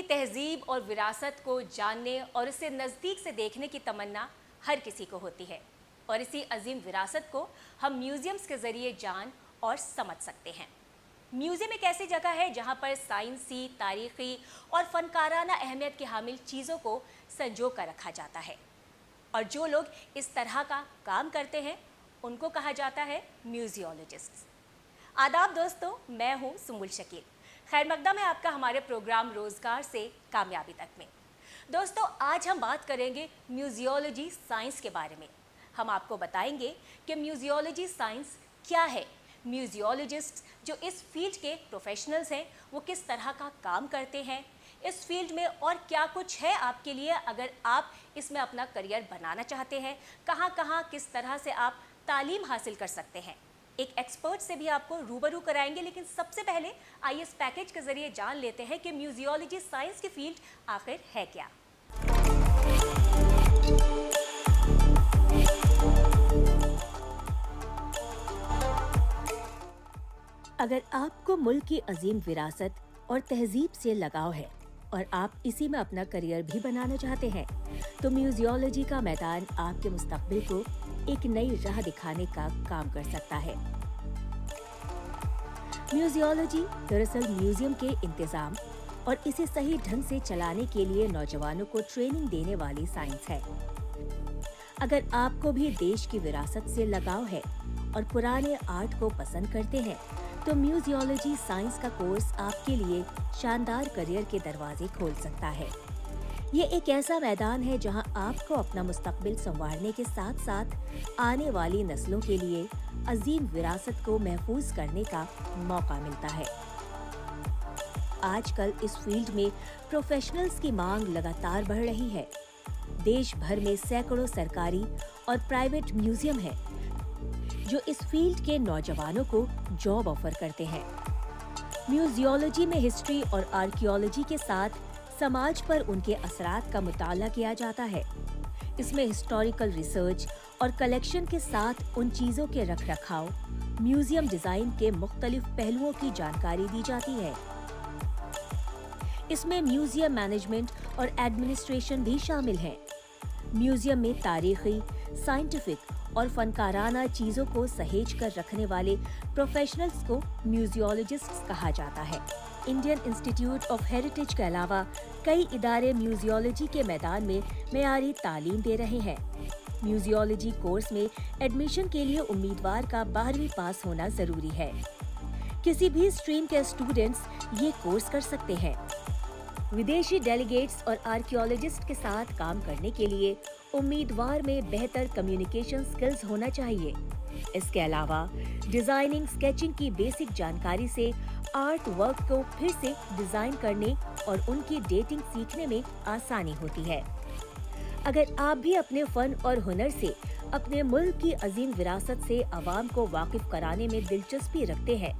अपनी तहजीब और विरासत को जानने और उसे नज़दीक से देखने की तमन्ना हर किसी को होती है और इसी अजीम विरासत को हम म्यूज़ियम्स के ज़रिए जान और समझ सकते हैं। म्यूज़ियम एक ऐसी जगह है जहां पर साइंसी, तारीख़ी और फ़नकाराना अहमियत की हामिल चीज़ों को संजो कर रखा जाता है और जो लोग इस तरह का काम करते हैं उनको कहा जाता है म्यूजियोलॉजिस्ट। आदाब दोस्तों, मैं हूं सुमुल शकील। खैर मकदम है आपका हमारे प्रोग्राम रोज़गार से कामयाबी तक में। दोस्तों, आज हम बात करेंगे म्यूजियोलॉजी साइंस के बारे में। हम आपको बताएंगे कि म्यूजियोलॉजी साइंस क्या है, म्यूजियोलॉजिस्ट जो इस फील्ड के प्रोफेशनल्स हैं वो किस तरह का काम करते हैं, इस फील्ड में और क्या कुछ है आपके लिए अगर आप इसमें अपना करियर बनाना चाहते हैं, कहाँ कहाँ किस तरह से आप तालीम हासिल कर सकते हैं। एक एक्सपर्ट से भी आपको रूबरू कराएंगे, लेकिन सबसे पहले आइए इस पैकेज के जरिए जान लेते हैं कि म्यूजियोलॉजी साइंस की फील्ड आखिर है क्या। अगर आपको मुल्क की अजीम विरासत और तहजीब से लगाव है और आप इसी में अपना करियर भी बनाना चाहते हैं, तो म्यूजियोलॉजी का मैदान आपके मुस्तकबिल को एक नई राह दिखाने का काम कर सकता है। म्यूजियोलॉजी दरअसल म्यूजियम के इंतजाम और इसे सही ढंग से चलाने के लिए नौजवानों को ट्रेनिंग देने वाली साइंस है। अगर आपको भी देश की विरासत से लगाव है और पुराने आर्ट को पसंद करते हैं, तो म्यूजियोलॉजी साइंस का कोर्स आपके लिए शानदार करियर के दरवाजे खोल सकता है। ये एक ऐसा मैदान है जहां आपको अपना मुस्तकबिल संवारने के साथ साथ आने वाली नस्लों के लिए अजीम विरासत को महफूज करने का मौका मिलता है। आजकल इस फील्ड में प्रोफेशनल्स की मांग लगातार बढ़ रही है। देश भर में सैकड़ों सरकारी और प्राइवेट म्यूजियम है जो इस फील्ड के नौजवानों को जॉब ऑफर करते हैं। म्यूजियोलॉजी में हिस्ट्री और आर्कियोलॉजी के साथ समाज पर उनके असरात का मुताला किया जाता है। इसमें हिस्टोरिकल रिसर्च और कलेक्शन के साथ उन चीजों के रखरखाव, म्यूजियम डिजाइन के मुख्तलिफ पहलुओं की जानकारी दी जाती है। इसमें म्यूजियम मैनेजमेंट और एडमिनिस्ट्रेशन भी शामिल है। म्यूजियम में तारीखी, साइंटिफिक और फनकाराना चीजों को सहेज कर रखने वाले प्रोफेशनल्स को म्यूजियोलॉजिस्ट्स कहा जाता है। इंडियन इंस्टीट्यूट ऑफ हेरिटेज के अलावा कई इदारे म्यूजियोलॉजी के मैदान में मेयारी तालीम दे रहे हैं। म्यूजियोलॉजी कोर्स में एडमिशन के लिए उम्मीदवार का 12वीं पास होना जरूरी है। किसी भी स्ट्रीम के स्टूडेंट्स ये कोर्स कर सकते हैं। विदेशी डेलीगेट्स और आर्कियोलॉजिस्ट के साथ काम करने के लिए उम्मीदवार में बेहतर कम्युनिकेशन स्किल्स होना चाहिए। इसके अलावा डिजाइनिंग, स्केचिंग की बेसिक जानकारी से आर्ट वर्क को फिर से डिजाइन करने और उनकी डेटिंग सीखने में आसानी होती है। अगर आप भी अपने फन और हुनर से अपने मुल्क की अजीम विरासत से आवाम को वाकिफ कराने में दिलचस्पी रखते हैं,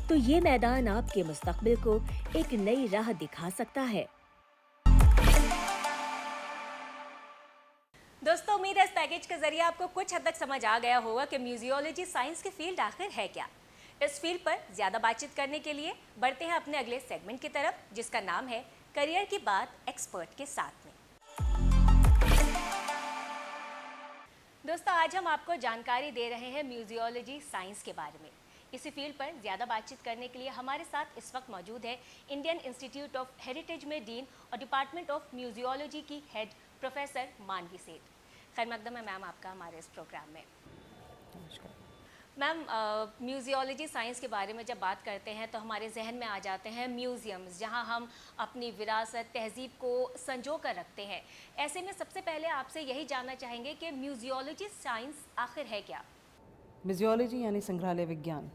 तो ये मैदान आपके मुस्तकबिल को एक नई राह दिखा सकता है। दोस्तों, उम्मीद है इस पैकेज के जरिए आपको कुछ हद तक समझ आ गया होगा कि म्यूजियोलॉजी साइंस की फील्ड आखिर है क्या। इस फील्ड पर ज्यादा बातचीत करने के लिए बढ़ते हैं अपने अगले सेगमेंट की तरफ, जिसका नाम है करियर की बात एक्सपर्ट के साथ में। दोस्तों, आज हम आपको जानकारी दे रहे हैं म्यूजियोलॉजी साइंस के बारे में। इसी फील्ड पर ज़्यादा बातचीत करने के लिए हमारे साथ इस वक्त मौजूद है इंडियन इंस्टीट्यूट ऑफ हेरिटेज में डीन और डिपार्टमेंट ऑफ म्यूजियोलॉजी की हेड प्रोफेसर मानवी सेठ। खैर मकदम है मैम आपका हमारे इस प्रोग्राम में। मैम, म्यूजियोलॉजी साइंस के बारे में जब बात करते हैं तो हमारे जहन में आ जाते हैं म्यूज़ियम्स, जहां हम अपनी विरासत, तहजीब को संजो कर रखते हैं। ऐसे में सबसे पहले आपसे यही जानना चाहेंगे कि म्यूजियोलॉजी साइंस आखिर है क्या। म्यूजियोलॉजी यानी संग्रहालय विज्ञान,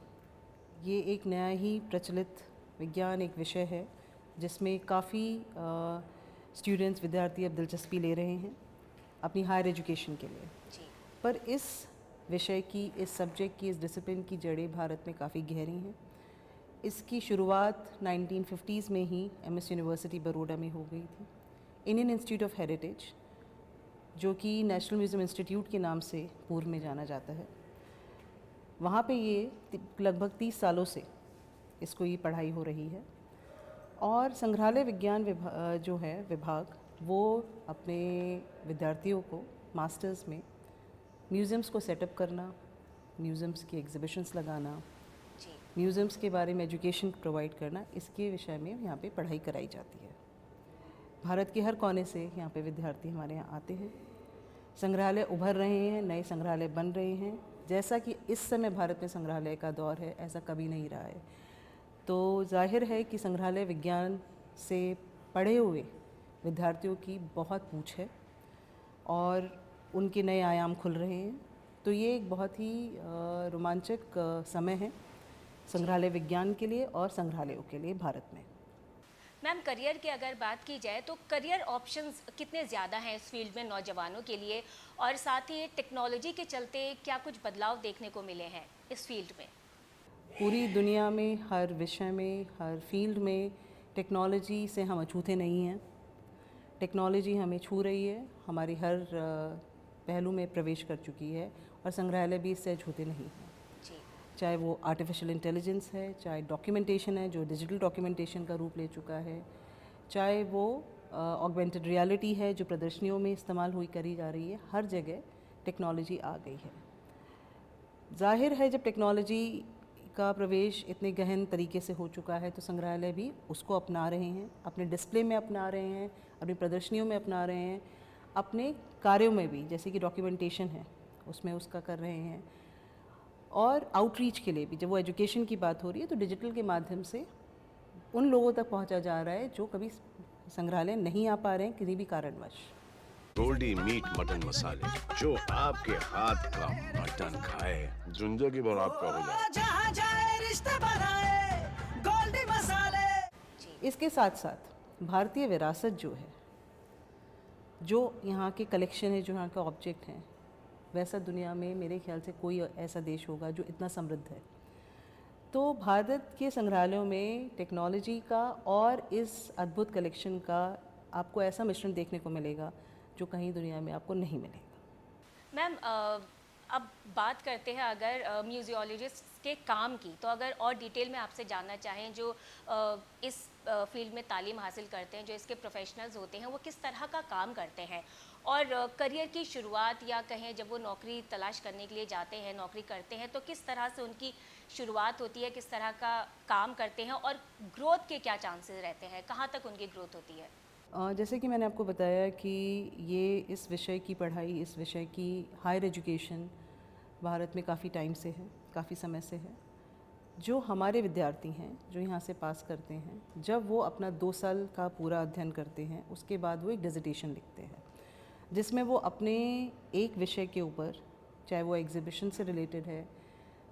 ये एक नया ही प्रचलित विज्ञान, एक विषय है जिसमें काफ़ी स्टूडेंट्स, विद्यार्थी अब दिलचस्पी ले रहे हैं अपनी हायर एजुकेशन के लिए। जी। पर इस विषय की, इस सब्जेक्ट की, इस डिसिप्लिन की जड़ें भारत में काफ़ी गहरी हैं। इसकी शुरुआत 1950s में ही एमएस यूनिवर्सिटी बड़ौदा में हो गई थी। इंडियन इंस्टीट्यूट ऑफ हेरिटेज, जो कि नेशनल म्यूज़ियम इंस्टीट्यूट के नाम से पूर्व में जाना जाता है, वहाँ पे ये लगभग 30 सालों से इसको ये पढ़ाई हो रही है और संग्रहालय विज्ञान जो है विभाग, वो अपने विद्यार्थियों को मास्टर्स में म्यूज़ियम्स को सेटअप करना, म्यूज़ियम्स की एग्जिबिशंस लगाना, जी। म्यूज़ियम्स के बारे में एजुकेशन प्रोवाइड करना, इसके विषय में यहाँ पे पढ़ाई कराई जाती है। भारत के हर कोने से यहाँ पे विद्यार्थी हमारे यहाँ आते हैं। संग्रहालय उभर रहे हैं, नए संग्रहालय बन रहे हैं। जैसा कि इस समय भारत में संग्रहालय का दौर है, ऐसा कभी नहीं रहा है। तो जाहिर है कि संग्रहालय विज्ञान से पढ़े हुए विद्यार्थियों की बहुत पूछ है और उनके नए आयाम खुल रहे हैं। तो ये एक बहुत ही रोमांचक समय है संग्रहालय विज्ञान के लिए और संग्रहालयों के लिए भारत में। मैम, करियर की अगर बात की जाए तो करियर ऑप्शंस कितने ज़्यादा हैं इस फील्ड में नौजवानों के लिए, और साथ ही टेक्नोलॉजी के चलते क्या कुछ बदलाव देखने को मिले हैं इस फील्ड में? पूरी दुनिया में हर विषय में, हर फील्ड में टेक्नोलॉजी से हम अछूते नहीं हैं। टेक्नोलॉजी हमें छू रही है, हमारी हर पहलू में प्रवेश कर चुकी है और संग्रहालय भी इससे अछूते नहीं हैं। जी। चाहे वो आर्टिफिशियल इंटेलिजेंस है, चाहे डॉक्यूमेंटेशन है जो डिजिटल डॉक्यूमेंटेशन का रूप ले चुका है, चाहे वो ऑगमेंटेड रियलिटी है जो प्रदर्शनियों में इस्तेमाल करी जा रही है, हर जगह टेक्नोलॉजी आ गई है। जाहिर है जब टेक्नोलॉजी का प्रवेश इतने गहन तरीके से हो चुका है तो संग्रहालय भी उसको अपना रहे हैं, अपने डिस्प्ले में अपना रहे हैं, अपनी प्रदर्शनियों में अपना रहे हैं, अपने कार्यों में भी, जैसे कि डॉक्यूमेंटेशन है उसमें उसका कर रहे हैं, और आउटरीच के लिए भी जब वो एजुकेशन की बात हो रही है तो डिजिटल के माध्यम से उन लोगों तक पहुंचा जा रहा है जो कभी संग्रहालय नहीं आ पा रहे हैं किसी भी कारणवश। गोल्डी मीट मटन मसाले, जो आपके हाथ का मटन खाए जिंदगी भर आपका हो जाए। जहाँ जाए रिश्ते बनाए गोल्डी मसाले। इसके साथ साथ भारतीय विरासत जो है, जो यहाँ के कलेक्शन है, जो यहाँ के ऑब्जेक्ट हैं, वैसा दुनिया में मेरे ख्याल से कोई ऐसा देश होगा जो इतना समृद्ध है। तो भारत के संग्रहालयों में टेक्नोलॉजी का और इस अद्भुत कलेक्शन का आपको ऐसा मिश्रण देखने को मिलेगा जो कहीं दुनिया में आपको नहीं मिलेगा। मैम, अब बात करते हैं अगर म्यूजियोलॉजिस्ट के काम की, तो अगर और डिटेल में आपसे जानना चाहें जो इस फील्ड में तालीम हासिल करते हैं, जो इसके प्रोफेशनल्स होते हैं, वो किस तरह का काम करते हैं, और करियर की शुरुआत या कहें जब वो नौकरी तलाश करने के लिए जाते हैं, नौकरी करते हैं, तो किस तरह से उनकी शुरुआत होती है, किस तरह का काम करते हैं, और ग्रोथ के क्या चांसेस रहते हैं, कहाँ तक उनकी ग्रोथ होती है? जैसे कि मैंने आपको बताया कि ये इस विषय की पढ़ाई, इस विषय की हायर एजुकेशन भारत में काफ़ी टाइम से है, काफ़ी समय से है। जो हमारे विद्यार्थी हैं जो यहाँ से पास करते हैं, जब वो अपना 2 साल का पूरा अध्ययन करते हैं, उसके बाद वो एक डिसर्टेशन लिखते हैं जिसमें वो अपने एक विषय के ऊपर, चाहे वो एग्जीबिशन से रिलेटेड है,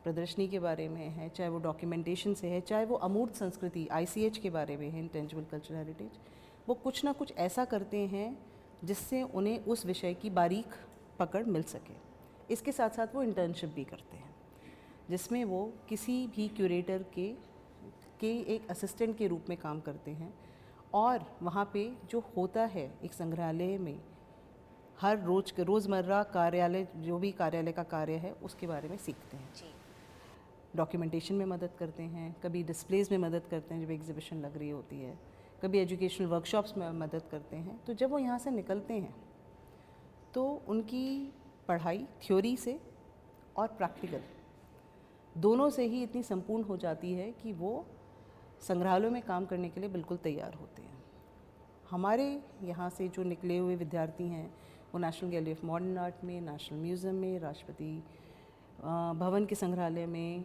प्रदर्शनी के बारे में है, चाहे वो डॉक्यूमेंटेशन से है, चाहे वो अमूर्त संस्कृति ICH के बारे में है, इंटेंजिबल कल्चरल हेरिटेज, वो कुछ ना कुछ ऐसा करते हैं जिससे उन्हें उस विषय की बारीक पकड़ मिल सके। इसके साथ साथ वो इंटर्नशिप भी करते हैं जिसमें वो किसी भी क्यूरेटर के एक असिस्टेंट के रूप में काम करते हैं, और वहाँ पे जो होता है एक संग्रहालय में हर रोज़मर्रा कार्यालय, जो भी कार्यालय का कार्य है उसके बारे में सीखते हैं। जी। डॉक्यूमेंटेशन में मदद करते हैं, कभी डिस्प्लेज में मदद करते हैं जब एग्जीबिशन लग रही होती है, कभी एजुकेशनल वर्कशॉप्स में मदद करते हैं। तो जब वो यहाँ से निकलते हैं तो उनकी पढ़ाई थ्योरी से और प्रैक्टिकल दोनों से ही इतनी संपूर्ण हो जाती है कि वो संग्रहालयों में काम करने के लिए बिल्कुल तैयार होते हैं। हमारे यहाँ से जो निकले हुए विद्यार्थी हैं वो national gallery of modern art में, नेशनल म्यूज़ियम में, राष्ट्रपति भवन के संग्रहालय में,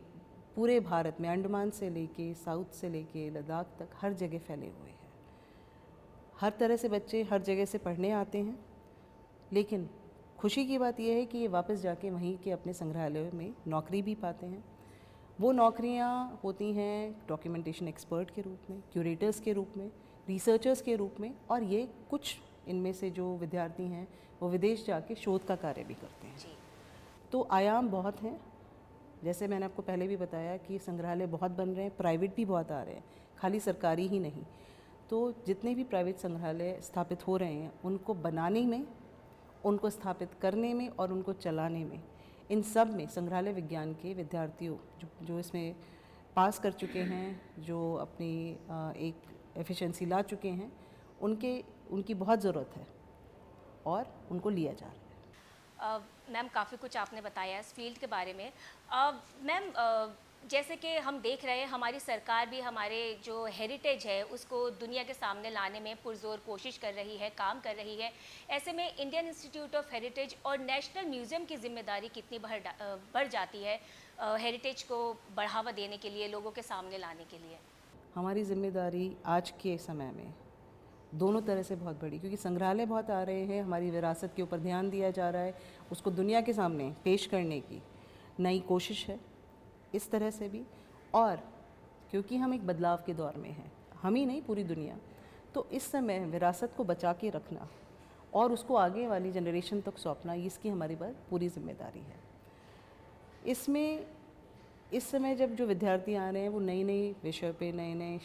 पूरे भारत में अंडमान से लेके साउथ से लेके लद्दाख तक हर जगह फैले हुए हैं। हर तरह से बच्चे हर जगह से पढ़ने आते हैं, लेकिन खुशी की बात यह है कि ये वापस जाके वहीं के अपने संग्रहालय में नौकरी भी पाते हैं। वो नौकरियाँ होती हैं डॉक्यूमेंटेशन एक्सपर्ट के रूप में, क्यूरेटर्स के रूप में, रिसर्चर्स के रूप में, और ये कुछ इनमें से जो विद्यार्थी हैं वो विदेश जाके शोध का कार्य भी करते हैं। जी। तो आयाम बहुत हैं। जैसे मैंने आपको पहले भी बताया कि संग्रहालय बहुत बन रहे हैं, प्राइवेट भी बहुत आ रहे हैं, खाली सरकारी ही नहीं। तो जितने भी प्राइवेट संग्रहालय स्थापित हो रहे हैं उनको बनाने में, उनको स्थापित करने में और उनको चलाने में, इन सब में संग्रहालय विज्ञान के विद्यार्थियों जो इसमें पास कर चुके हैं, जो अपनी एक एफिशिएंसी ला चुके हैं, उनकी बहुत ज़रूरत है और उनको लिया जा रहा है। मैम काफ़ी कुछ आपने बताया इस फील्ड के बारे में। मैम जैसे कि हम देख रहे हैं हमारी सरकार भी हमारे जो हेरिटेज है उसको दुनिया के सामने लाने में पुरजोर कोशिश कर रही है, काम कर रही है। ऐसे में इंडियन इंस्टीट्यूट ऑफ हेरिटेज और नेशनल म्यूज़ियम की जिम्मेदारी कितनी बढ़ जाती है हेरिटेज को बढ़ावा देने के लिए, लोगों के सामने लाने के लिए? हमारी जिम्मेदारी आज के समय में दोनों तरह से बहुत बड़ी, क्योंकि संग्रहालय बहुत आ रहे हैं, हमारी विरासत के ऊपर ध्यान दिया जा रहा है, उसको दुनिया के सामने पेश करने की नई कोशिश है इस तरह से भी। और क्योंकि हम एक बदलाव के दौर में हैं, हम ही नहीं पूरी दुनिया, तो इस समय विरासत को बचा के रखना और उसको आगे वाली जनरेशन तक सौंपना, इसकी हमारी पर पूरी जिम्मेदारी है। इसमें इस समय जब जो विद्यार्थी आ रहे हैं वो नई नई विषय पे, नए नए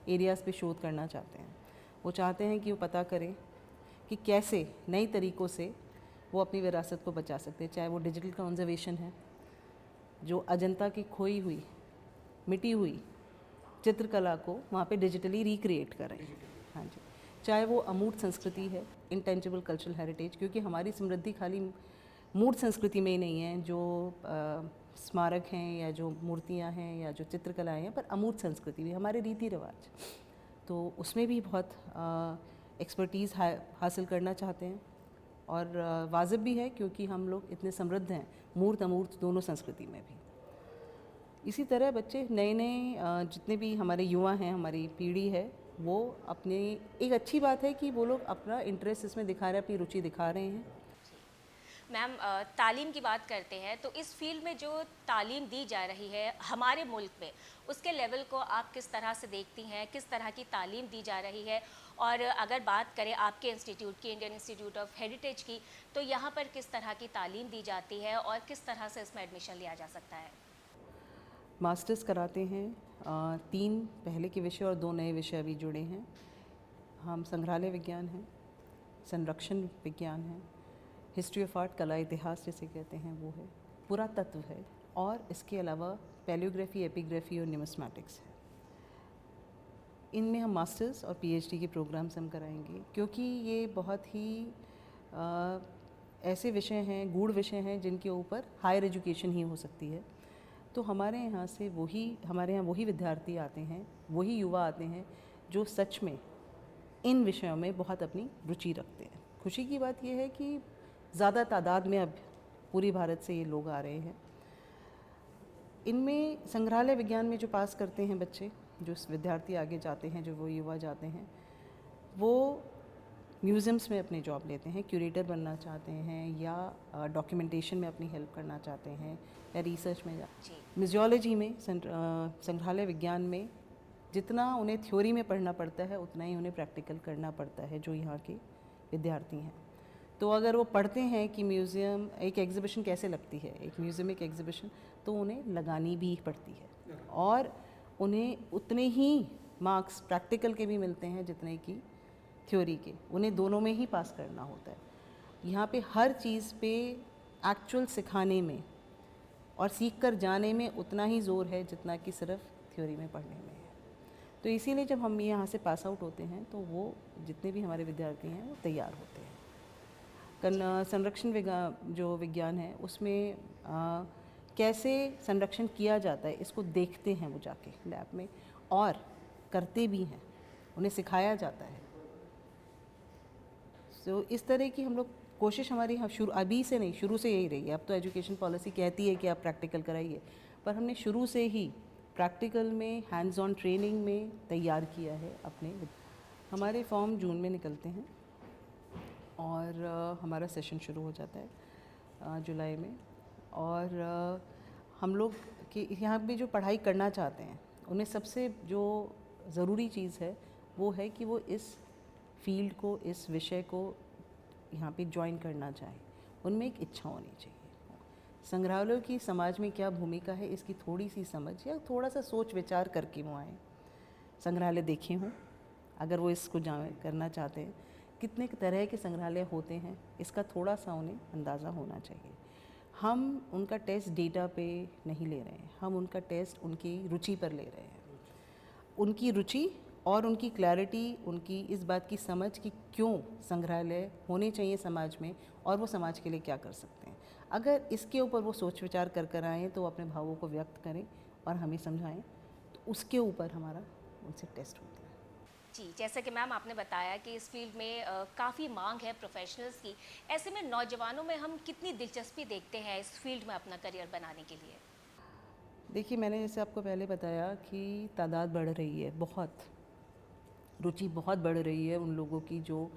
एरियाज़ पे शोध करना चाहते हैं। वो चाहते हैं कि वो पता करें कि कैसे नई तरीक़ों से वो अपनी विरासत को बचा सकते हैं, चाहे वो डिजिटल कंजर्वेशन है, जो अजंता की खोई हुई, मिटी हुई चित्रकला को वहाँ पे डिजिटली रिक्रिएट करें। हाँ जी, चाहे वो अमूर्त संस्कृति है, इंटेंजिबल कल्चरल हेरिटेज, क्योंकि हमारी समृद्धि खाली मूर्त संस्कृति में ही नहीं है, जो स्मारक हैं या जो मूर्तियाँ हैं या जो चित्रकलाएँ हैं, पर अमूर्त संस्कृति भी, हमारे रीति रिवाज, तो उसमें भी बहुत एक्सपर्टीज़ हासिल करना चाहते हैं। और वाजिब भी है क्योंकि हम लोग इतने समृद्ध हैं मूर्त अमूर्त दोनों संस्कृति में भी। इसी तरह बच्चे नए नए जितने भी हमारे युवा हैं, हमारी पीढ़ी है, वो अपने, एक अच्छी बात है कि वो लोग अपना इंटरेस्ट इसमें दिखा रहे हैं, अपनी रुचि दिखा रहे हैं। मैम तालीम की बात करते हैं तो इस फील्ड में जो तालीम दी जा रही है हमारे मुल्क में, उसके लेवल को आप किस तरह से देखती हैं, किस तरह की तालीम दी जा रही है? और अगर बात करें आपके इंस्टीट्यूट की, इंडियन इंस्टीट्यूट ऑफ हेरिटेज की, तो यहाँ पर किस तरह की तालीम दी जाती है और किस तरह से इसमें एडमिशन लिया जा सकता है? मास्टर्स कराते हैं, 3 पहले के विषय और 2 नए विषय अभी जुड़े हैं। हम संग्रहालय विज्ञान हैं, संरक्षण विज्ञान है, हिस्ट्री ऑफ आर्ट, कला इतिहास जिसे कहते हैं वो है, पुरातत्व है, और इसके अलावा पैलियोग्राफी, एपिग्राफी और न्यूमिस्मैटिक्स है। इनमें हम मास्टर्स और पीएचडी के प्रोग्राम्स हम कराएंगे, क्योंकि ये बहुत ही ऐसे विषय हैं, गूढ़ विषय हैं, जिनके ऊपर हायर एजुकेशन ही हो सकती है। तो हमारे यहाँ वही विद्यार्थी आते हैं, वही युवा आते हैं जो सच में इन विषयों में बहुत अपनी रुचि रखते हैं। खुशी की बात यह है कि ज़्यादा तादाद में अब पूरी भारत से ये लोग आ रहे हैं। इनमें संग्रहालय विज्ञान में जो पास करते हैं बच्चे, जो विद्यार्थी आगे जाते हैं, जो वो युवा जाते हैं, वो म्यूज़ियम्स में अपनी जॉब लेते हैं, क्यूरेटर बनना चाहते हैं या डॉक्यूमेंटेशन में अपनी हेल्प करना चाहते हैं या रिसर्च में म्यूजियोलॉजी में, संग्रहालय विज्ञान में जितना उन्हें थ्योरी में पढ़ना पड़ता है उतना ही उन्हें प्रैक्टिकल करना पड़ता है, जो यहाँ के विद्यार्थी हैं। तो अगर वो पढ़ते हैं कि म्यूज़ियम एक एग्ज़िबिशन कैसे लगती है, एक म्यूज़ियम एक एग्ज़िबिशन, तो उन्हें लगानी भी पड़ती है और उन्हें उतने ही मार्क्स प्रैक्टिकल के भी मिलते हैं जितने कि थ्योरी के। उन्हें दोनों में ही पास करना होता है। यहाँ पे हर चीज़ पे एक्चुअल सिखाने में और सीख कर जाने में उतना ही ज़ोर है जितना कि सिर्फ थ्योरी में पढ़ने में है। तो इसीलिए जब हम यहाँ से पास आउट होते हैं तो वो जितने भी हमारे विद्यार्थी हैं वो तैयार होते हैं। संरक्षण जो विज्ञान है उसमें कैसे संरक्षण किया जाता है इसको देखते हैं वो जाके लैब में, और करते भी हैं, उन्हें सिखाया जाता है। तो इस तरह की हम लोग कोशिश हमारी अभी से नहीं, शुरू से यही रही है। अब तो एजुकेशन पॉलिसी कहती है कि आप प्रैक्टिकल कराइए, पर हमने शुरू से ही प्रैक्टिकल में, हैंड्स ऑन ट्रेनिंग में तैयार किया है अपने। हमारे फॉर्म जून में निकलते हैं और हमारा सेशन शुरू हो जाता है जुलाई में। और हम लोग कि यहाँ पे जो पढ़ाई करना चाहते हैं उन्हें सबसे जो ज़रूरी चीज़ है वो है कि वो इस फील्ड को, इस विषय को यहाँ पे ज्वाइन करना चाहें। उनमें एक इच्छा होनी चाहिए। संग्रहालयों की समाज में क्या भूमिका है इसकी थोड़ी सी समझ या थोड़ा सा सोच विचार करके वो आएँ, संग्रहालय देखे हों। अगर वो इसको करना चाहते हैं, कितने तरह के संग्रहालय होते हैं इसका थोड़ा सा उन्हें अंदाज़ा होना चाहिए। हम उनका टेस्ट डेटा पे नहीं ले रहे हैं, हम उनका टेस्ट उनकी रुचि पर ले रहे हैं। उनकी रुचि और उनकी क्लैरिटी, उनकी इस बात की समझ कि क्यों संग्रहालय होने चाहिए समाज में और वो समाज के लिए क्या कर सकते हैं। अगर इसके ऊपर वो सोच विचार कर आएँ तो अपने भावों को व्यक्त करें और हमें समझाएं, तो उसके ऊपर हमारा उनसे टेस्ट होता है। जी, जैसा कि मैम आपने बताया कि इस फील्ड में काफ़ी मांग है प्रोफेशनल्स की, ऐसे में नौजवानों में हम कितनी दिलचस्पी देखते हैं इस फील्ड में अपना करियर बनाने के लिए? देखिए, मैंने जैसे आपको पहले बताया कि तादाद बढ़ रही है, बहुत रुचि बहुत बढ़ रही है उन लोगों की जो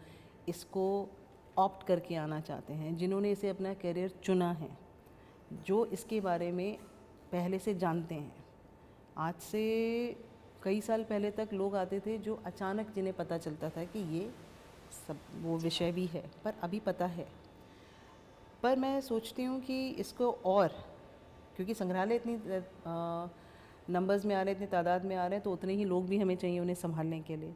इसको ऑप्ट करके आना चाहते हैं, जिन्होंने इसे अपना करियर चुना है, जो इसके बारे में पहले से जानते हैं। आज से कई साल पहले तक लोग आते थे जो अचानक जिन्हें पता चलता था कि ये सब वो विषय भी है, पर अभी पता है। पर मैं सोचती हूँ कि इसको और, क्योंकि संग्रहालय इतनी नंबर्स में आ रहे हैं, इतनी तादाद में आ रहे हैं, तो उतने ही लोग भी हमें चाहिए उन्हें संभालने के लिए।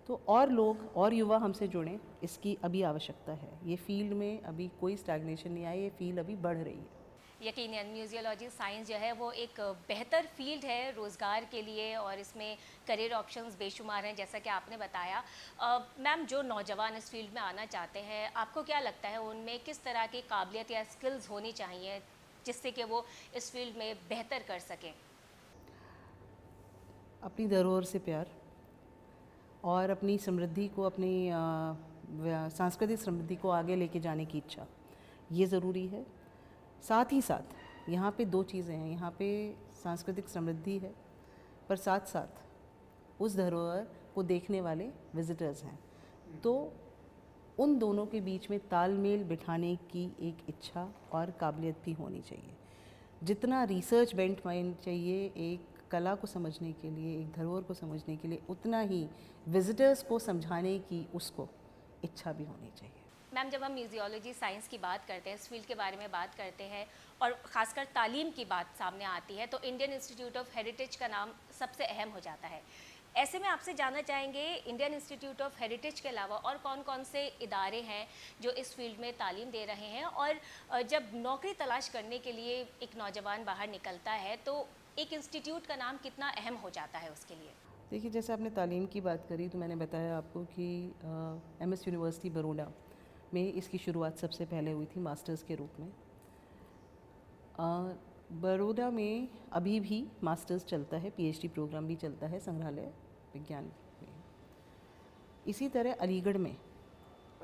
तो और लोग और युवा हमसे जुड़ें, इसकी अभी आवश्यकता है। ये फील्ड में अभी कोई स्टैग्नेशन नहीं आई, ये फील्ड अभी बढ़ रही है। यकीनन म्यूजियोलॉजी साइंस जो है वो एक बेहतर फील्ड है रोज़गार के लिए और इसमें करियर ऑप्शंस बेशुमार हैं, जैसा कि आपने बताया। मैम, जो नौजवान इस फील्ड में आना चाहते हैं, आपको क्या लगता है उनमें किस तरह की काबिलियत या स्किल्स होनी चाहिए जिससे कि वो इस फील्ड में बेहतर कर सकें? अपनी धरोहर से प्यार और अपनी समृद्धि को, अपनी सांस्कृतिक समृद्धि को आगे लेके जाने की इच्छा, ये ज़रूरी है। साथ ही साथ यहाँ पे दो चीज़ें हैं, यहाँ पे सांस्कृतिक समृद्धि है, पर साथ साथ उस धरोहर को देखने वाले विजिटर्स हैं। तो उन दोनों के बीच में तालमेल बिठाने की एक इच्छा और काबिलियत भी होनी चाहिए। जितना रिसर्च बेंट माइंड चाहिए एक कला को समझने के लिए, एक धरोहर को समझने के लिए, उतना ही विजिटर्स को समझाने की उसको इच्छा भी होनी चाहिए। मैम, जब हम म्यूजियोलॉजी साइंस की बात करते हैं, इस फील्ड के बारे में बात करते हैं और ख़ासकर तालीम की बात सामने आती है, तो इंडियन इंस्टीट्यूट ऑफ हेरिटेज का नाम सबसे अहम हो जाता है। ऐसे में आपसे जानना चाहेंगे, इंडियन इंस्टीट्यूट ऑफ हेरिटेज के अलावा और कौन-कौन से इदारे हैं जो इस फील्ड में तालीम दे रहे हैं, और जब नौकरी तलाश करने के लिए एक नौजवान बाहर निकलता है तो एक इंस्टीट्यूट का नाम कितना अहम हो जाता है उसके लिए? देखिए, जैसे आपने तालीम की बात करी तो मैंने बताया आपको कि MS यूनिवर्सिटी बड़ौदा में इसकी शुरुआत सबसे पहले हुई थी मास्टर्स के रूप में। बड़ौदा में अभी भी मास्टर्स चलता है, PhD प्रोग्राम भी चलता है संग्रहालय विज्ञान में। इसी तरह अलीगढ़ में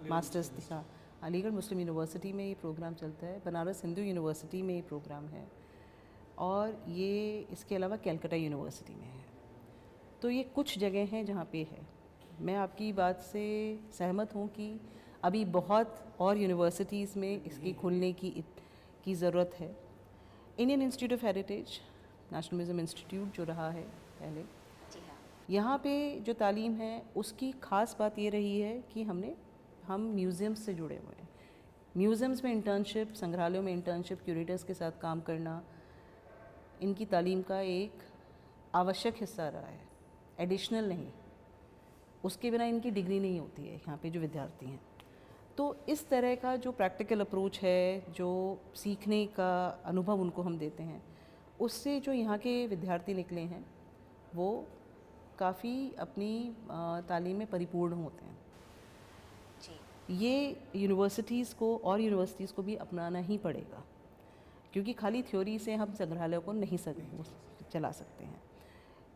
मास्टर्स था, अलीगढ़ मुस्लिम यूनिवर्सिटी में ये प्रोग्राम चलता है, बनारस हिंदू यूनिवर्सिटी में ये प्रोग्राम है, और ये इसके अलावा कैलकाटा यूनिवर्सिटी में है। तो ये कुछ जगह हैं जहाँ पे है। मैं आपकी बात से सहमत हूँ कि अभी बहुत और यूनिवर्सिटीज़ में इसकी खुलने की ज़रूरत है। Indian institute of heritage, national museum institute जो रहा है पहले, जी हाँ। यहाँ पे जो तालीम है उसकी ख़ास बात ये रही है कि हम म्यूज़ियम्स से जुड़े हुए हैं। म्यूज़ियम्स में इंटर्नशिप, संग्रहालयों में इंटर्नशिप, क्यूरेटर्स के साथ काम करना इनकी तालीम का एक आवश्यक हिस्सा रहा है, एडिशनल नहीं। उसके बिना इनकी डिग्री नहीं होती है यहाँ पे जो विद्यार्थी हैं। तो इस तरह का जो प्रैक्टिकल अप्रोच है, जो सीखने का अनुभव उनको हम देते हैं, उससे जो यहाँ के विद्यार्थी निकले हैं वो काफ़ी अपनी तालीम में परिपूर्ण होते हैं। जी। ये यूनिवर्सिटीज़ को और यूनिवर्सिटीज़ को भी अपनाना ही पड़ेगा, क्योंकि खाली थ्योरी से हम संग्रहालयों को नहीं चला सकते हैं।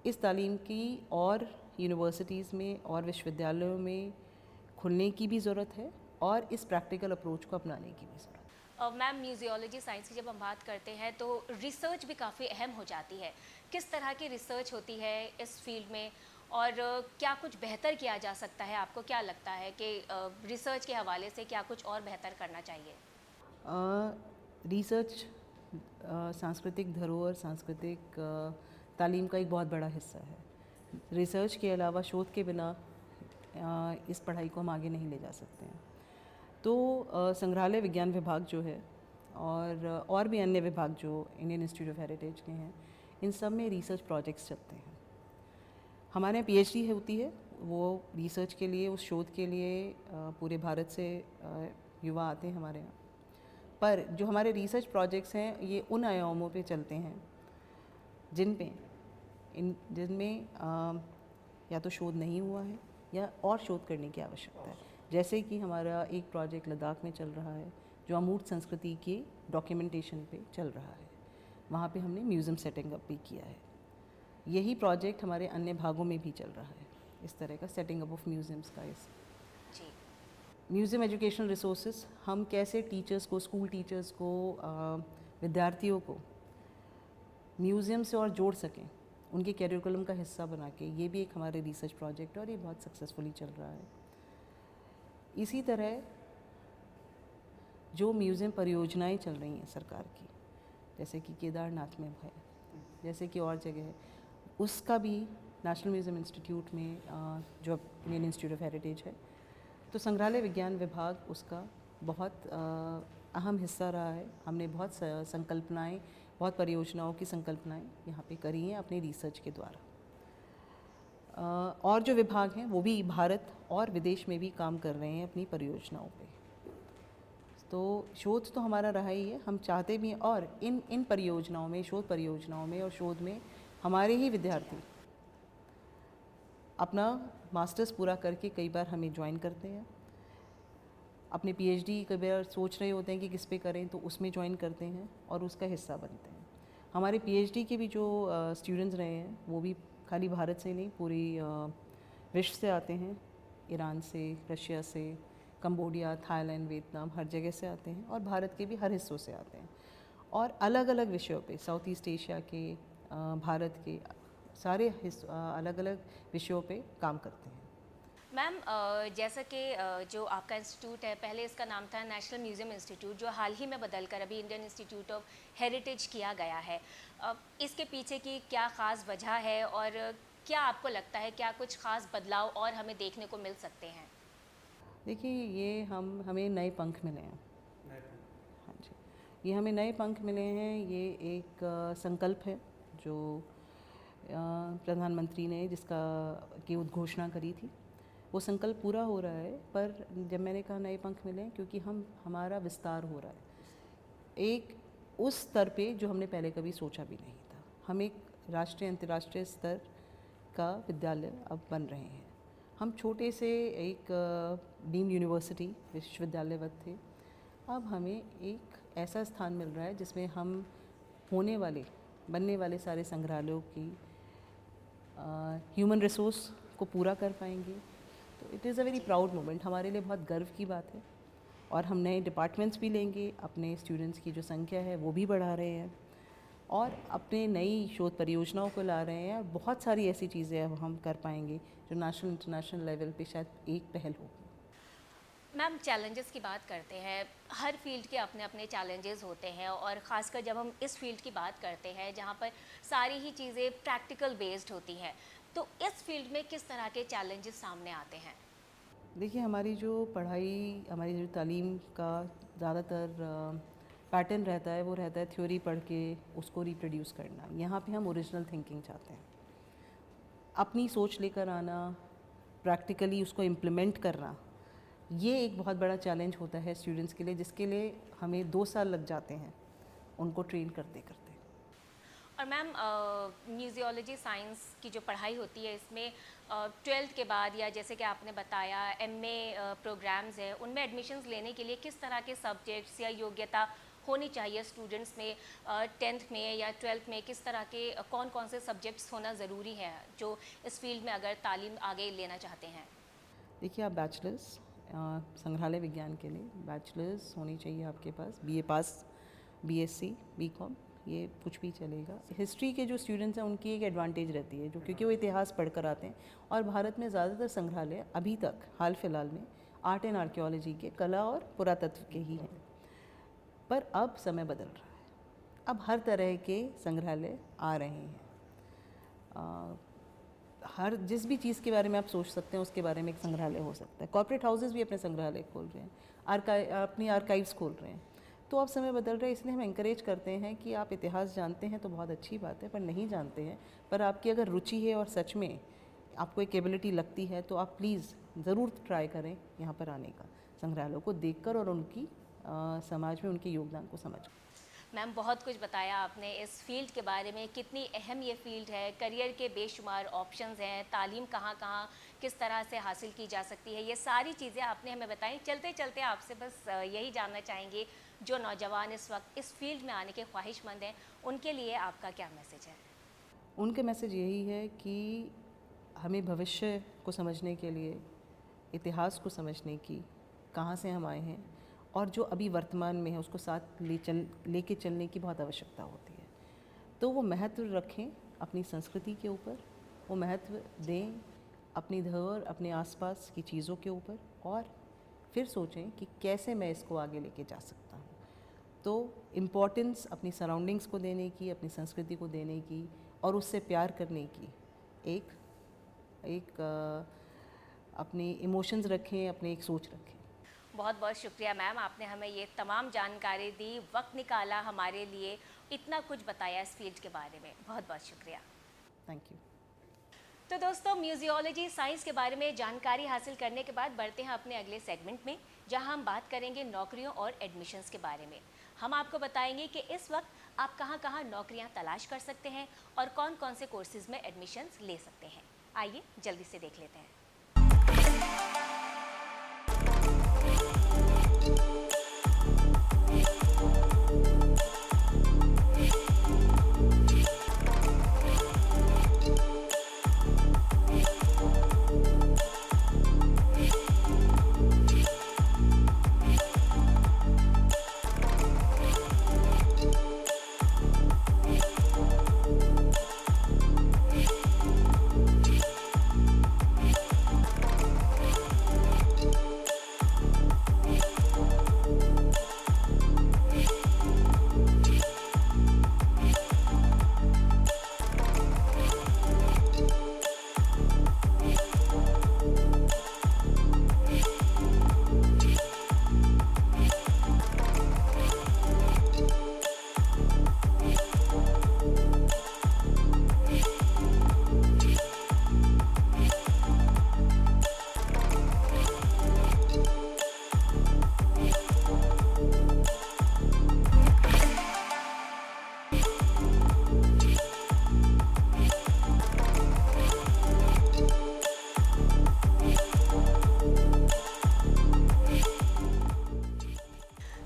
इस तालीम की और यूनिवर्सिटीज़ में और विश्वविद्यालयों में खुलने की भी ज़रूरत है और इस प्रैक्टिकल अप्रोच को अपनाने की भी ज़रूरत है। मैम, म्यूजियोलॉजी साइंस की जब हम बात करते हैं तो रिसर्च भी काफ़ी अहम हो जाती है। किस तरह की रिसर्च होती है इस फील्ड में, और क्या कुछ बेहतर किया जा सकता है? आपको क्या लगता है कि रिसर्च के हवाले से क्या कुछ और बेहतर करना चाहिए? रिसर्च सांस्कृतिक धरोहर, सांस्कृतिक तालीम का एक बहुत बड़ा हिस्सा है। रिसर्च के अलावा, शोध के बिना इस पढ़ाई को हम आगे नहीं ले जा सकते हैं। तो संग्रहालय विज्ञान विभाग जो है और भी अन्य विभाग जो इंडियन इंस्टीट्यूट ऑफ हेरिटेज के हैं, इन सब में रिसर्च प्रोजेक्ट्स चलते हैं। हमारे यहाँ PhD होती है, वो रिसर्च के लिए, उस शोध के लिए पूरे भारत से युवा आते हैं हमारे यहाँ। पर जो हमारे रिसर्च प्रोजेक्ट्स हैं ये उन आयामों पे चलते हैं जिनमें या तो शोध नहीं हुआ है या और शोध करने की आवश्यकता है। जैसे कि हमारा एक प्रोजेक्ट लद्दाख में चल रहा है जो अमूर्त संस्कृति के डॉक्यूमेंटेशन पे चल रहा है, वहाँ पे हमने म्यूज़ियम सेटिंग अप भी किया है। यही प्रोजेक्ट हमारे अन्य भागों में भी चल रहा है, इस तरह का सेटिंग अप ऑफ म्यूज़ियम्स का। इस जी। म्यूज़ियम एजुकेशनल रिसोर्सेज, हम कैसे टीचर्स को, स्कूल टीचर्स को, विद्यार्थियों को म्यूज़ियम से और जोड़ सकें, उनके करिकुलम का हिस्सा बना के, ये भी एक हमारे रिसर्च प्रोजेक्ट है और ये बहुत सक्सेसफुली चल रहा है। इसी तरह जो म्यूज़ियम परियोजनाएं चल रही हैं सरकार की, जैसे कि केदारनाथ में है, जैसे कि और जगह है, उसका भी नेशनल म्यूज़ियम इंस्टीट्यूट में, जो इंडियन इंस्टीट्यूट ऑफ हेरिटेज है, तो संग्रहालय विज्ञान विभाग उसका बहुत अहम हिस्सा रहा है। हमने बहुत संकल्पनाएं, बहुत परियोजनाओं की संकल्पनाएं यहाँ पे करी हैं अपने रिसर्च के द्वारा। और जो विभाग हैं वो भी भारत और विदेश में भी काम कर रहे हैं अपनी परियोजनाओं पे। तो शोध तो हमारा रहा ही है, हम चाहते भी हैं, और इन परियोजनाओं में, शोध परियोजनाओं में और शोध में हमारे ही विद्यार्थी अपना मास्टर्स पूरा करके कई बार हमें ज्वाइन करते हैं। अपने पीएचडी कई बार सोच रहे होते हैं कि किस पे करें, तो उसमें ज्वाइन करते हैं और उसका हिस्सा बनते हैं। हमारे पीएचडी के भी जो स्टूडेंट्स रहे हैं वो भी खाली भारत से नहीं, पूरी विश्व से आते हैं, ईरान से, रशिया से, कंबोडिया, थाईलैंड, वियतनाम, हर जगह से आते हैं और भारत के भी हर हिस्सों से आते हैं और अलग अलग विषयों पे, साउथ ईस्ट एशिया के, भारत के सारे अलग अलग विषयों पे काम करते हैं। मैम, जैसा कि जो आपका इंस्टीट्यूट है, पहले इसका नाम था नेशनल म्यूज़ियम इंस्टीट्यूट, जो हाल ही में बदलकर अभी इंडियन इंस्टीट्यूट ऑफ हेरिटेज किया गया है। इसके पीछे की क्या ख़ास वजह है और क्या आपको लगता है क्या कुछ ख़ास बदलाव और हमें देखने को मिल सकते हैं? देखिए, ये हमें नए पंख मिले हैं। हाँ जी, ये हमें नए पंख मिले हैं। ये एक संकल्प है जो प्रधानमंत्री ने जिसका की उद्घोषणा करी थी, वो संकल्प पूरा हो रहा है। पर जब मैंने कहा नए पंख मिले हैं, क्योंकि हमारा विस्तार हो रहा है एक उस स्तर पे जो हमने पहले कभी सोचा भी नहीं था। हम एक राष्ट्रीय अंतर्राष्ट्रीय स्तर का विद्यालय अब बन रहे हैं। हम छोटे से एक डीम्ड यूनिवर्सिटी विश्वविद्यालयवत थे, अब हमें एक ऐसा स्थान मिल रहा है जिसमें हम बनने वाले सारे संग्रहालयों की ह्यूमन रिसोर्स को पूरा कर पाएंगे। तो it is a very proud moment, हमारे लिए बहुत गर्व की बात है। और हम नए डिपार्टमेंट्स भी लेंगे, अपने स्टूडेंट्स की जो संख्या है वो भी बढ़ा रहे हैं और अपने नई शोध परियोजनाओं को ला रहे हैं और बहुत सारी ऐसी चीज़ें अब हम कर पाएंगे जो नेशनल इंटरनेशनल लेवल पे शायद एक पहल होगी। मैम, चैलेंजेस की बात करते हैं, हर फील्ड के अपने अपने चैलेंजेस होते हैं और ख़ासकर जब हम इस फील्ड की बात करते हैं जहाँ पर सारी ही चीज़ें प्रैक्टिकल बेस्ड होती हैं, तो इस फील्ड में किस तरह के चैलेंजेस सामने आते हैं? देखिए, हमारी जो पढ़ाई, हमारी जो तालीम का ज़्यादातर पैटर्न रहता है वो रहता है थ्योरी पढ़ के उसको रिप्रोड्यूस करना। यहाँ पे हम ओरिजिनल थिंकिंग चाहते हैं, अपनी सोच लेकर आना, प्रैक्टिकली उसको इम्प्लीमेंट करना। ये एक बहुत बड़ा चैलेंज होता है स्टूडेंट्स के लिए, जिसके लिए हमें 2 साल लग जाते हैं उनको ट्रेन करते करते। और मैम, म्यूज़ियोलॉजी साइंस की जो पढ़ाई होती है इसमें 12th के बाद या जैसे कि आपने बताया एमए प्रोग्राम्स हैं, उनमें एडमिशन्स लेने के लिए किस तरह के सब्जेक्ट्स या योग्यता होनी चाहिए स्टूडेंट्स में? 10th में या 12th में किस तरह के कौन कौन से सब्जेक्ट्स होना ज़रूरी है जो इस फील्ड में अगर तालीम आगे लेना चाहते हैं? देखिए, आप बैचलर्स संग्रहालय विज्ञान के लिए बैचलर्स होनी चाहिए आपके पास, बीए पास, बीएससी, बीकॉम, ये कुछ भी चलेगा। हिस्ट्री के जो स्टूडेंट्स हैं उनकी एक एडवांटेज रहती है, जो क्योंकि वो इतिहास पढ़कर आते हैं और भारत में ज़्यादातर संग्रहालय अभी तक हाल फिलहाल में आर्ट एंड आर्कियोलॉजी के, कला और पुरातत्व के ही हैं। पर अब समय बदल रहा है, अब हर तरह के संग्रहालय आ रहे हैं। हर जिस भी चीज़ के बारे में आप सोच सकते हैं उसके बारे में एक संग्रहालय हो सकता है। कॉर्पोरेट हाउसेस भी अपने संग्रहालय खोल रहे हैं, अपनी आर्काइव्स खोल रहे हैं। तो अब समय बदल रहा है, इसलिए हम एंकरेज करते हैं कि आप इतिहास जानते हैं तो बहुत अच्छी बात है, पर नहीं जानते हैं, पर आपकी अगर रुचि है और सच में आपको एक एबिलिटी लगती है तो आप प्लीज़ ज़रूर ट्राई करें यहाँ पर आने का, संग्रहालयों को देखकर और उनकी समाज में उनके योगदान को समझकर। मैम, बहुत कुछ बताया आपने इस फील्ड के बारे में, कितनी अहम ये फील्ड है, करियर के बेशुमार ऑप्शंस हैं, तालीम कहाँ कहाँ किस तरह से हासिल की जा सकती है, ये सारी चीज़ें आपने हमें बताई। चलते चलते आपसे बस यही जानना चाहेंगे, जो नौजवान इस वक्त इस फील्ड में आने के ख्वाहिशमंद हैं, उनके लिए आपका क्या मैसेज है? उनके मैसेज यही है कि हमें भविष्य को समझने के लिए, इतिहास को समझने की, कहाँ से हम आए हैं और जो अभी वर्तमान में है उसको साथ लेके चलने की बहुत आवश्यकता होती है। तो वो महत्व रखें अपनी संस्कृति के ऊपर, वो महत्व दें अपनी धरोहर, अपने आसपास की चीज़ों के ऊपर, और फिर सोचें कि कैसे मैं इसको आगे लेके जा सकता हूँ। तो इम्पोर्टेंस अपनी सराउंडिंग्स को देने की, अपनी संस्कृति को देने की और उससे प्यार करने की एक अपने इमोशंस रखें, अपनी एक सोच रखें। बहुत बहुत शुक्रिया मैम, आपने हमें ये तमाम जानकारी दी, वक्त निकाला हमारे लिए, इतना कुछ बताया इस फील्ड के बारे में। बहुत बहुत शुक्रिया। Thank you. तो दोस्तों, म्यूजियोलॉजी साइंस के बारे में जानकारी हासिल करने के बाद बढ़ते हैं अपने अगले सेगमेंट में, जहां हम बात करेंगे नौकरियों और एडमिशन्स के बारे में। हम आपको बताएंगे कि इस वक्त आप कहां कहां नौकरियां तलाश कर सकते हैं और कौन कौन से कोर्सेज में एडमिशन्स ले सकते हैं। आइए जल्दी से देख लेते हैं।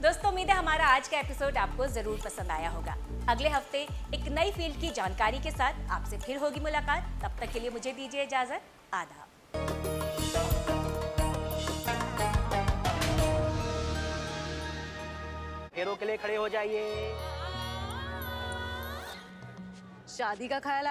दोस्तों, उम्मीद है हमारा आज का एपिसोड आपको जरूर पसंद आया होगा। अगले हफ्ते एक नई फील्ड की जानकारी के साथ आपसे फिर होगी मुलाकात। तब तक के लिए मुझे दीजिए इजाजत। आदाब। फेरों के लिए खड़े हो जाइए। शादी का ख्याल आया?